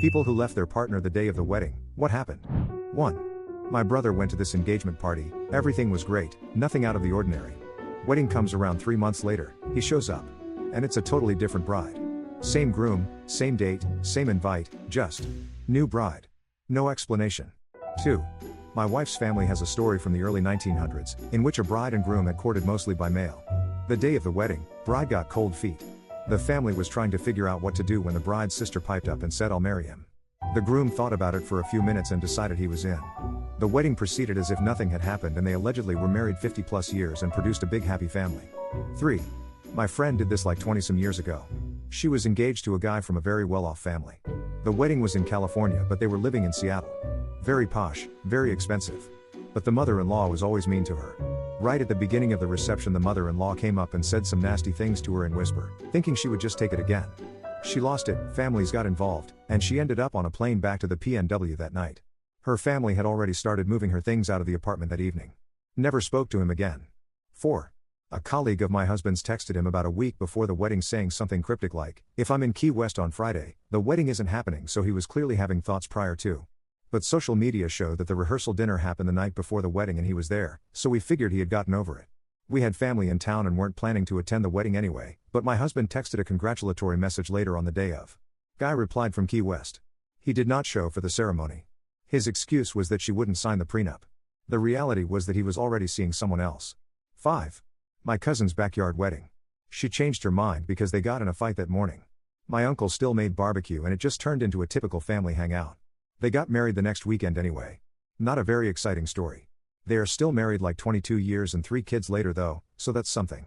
People who left their partner the day of the wedding. What happened? 1. My brother went to this engagement party, everything was great, nothing out of the ordinary. Wedding comes around 3 months later, he shows up. And it's a totally different bride. Same groom, same date, same invite, just new bride. No explanation. 2. My wife's family has a story from the early 1900s, in which a bride and groom had courted mostly by mail. The day of the wedding, bride got cold feet. The family was trying to figure out what to do when the bride's sister piped up and said, "I'll marry him." The groom thought about it for a few minutes and decided he was in. The wedding proceeded as if nothing had happened, and they allegedly were married 50 plus years and produced a big happy family. 3. My friend did this like 20 some years ago. She was engaged to a guy from a very well-off family. The wedding was in California, but they were living in Seattle. Very posh, very expensive. But the mother-in-law was always mean to her. Right at the beginning of the reception, the mother-in-law came up and said some nasty things to her in whisper, thinking she would just take it again. She lost it, families got involved, and she ended up on a plane back to the PNW that night. Her family had already started moving her things out of the apartment that evening. Never spoke to him again. 4. A colleague of my husband's texted him about a week before the wedding saying something cryptic like, "If I'm in Key West on Friday, the wedding isn't happening," so he was clearly having thoughts prior to. But social media showed that the rehearsal dinner happened the night before the wedding and he was there, so we figured he had gotten over it. We had family in town and weren't planning to attend the wedding anyway, but my husband texted a congratulatory message later on the day of. Guy replied from Key West. He did not show for the ceremony. His excuse was that she wouldn't sign the prenup. The reality was that he was already seeing someone else. 5. My cousin's backyard wedding. She changed her mind because they got in a fight that morning. My uncle still made barbecue and it just turned into a typical family hangout. They got married the next weekend anyway. Not a very exciting story. They are still married like 22 years and 3 kids later though, so that's something.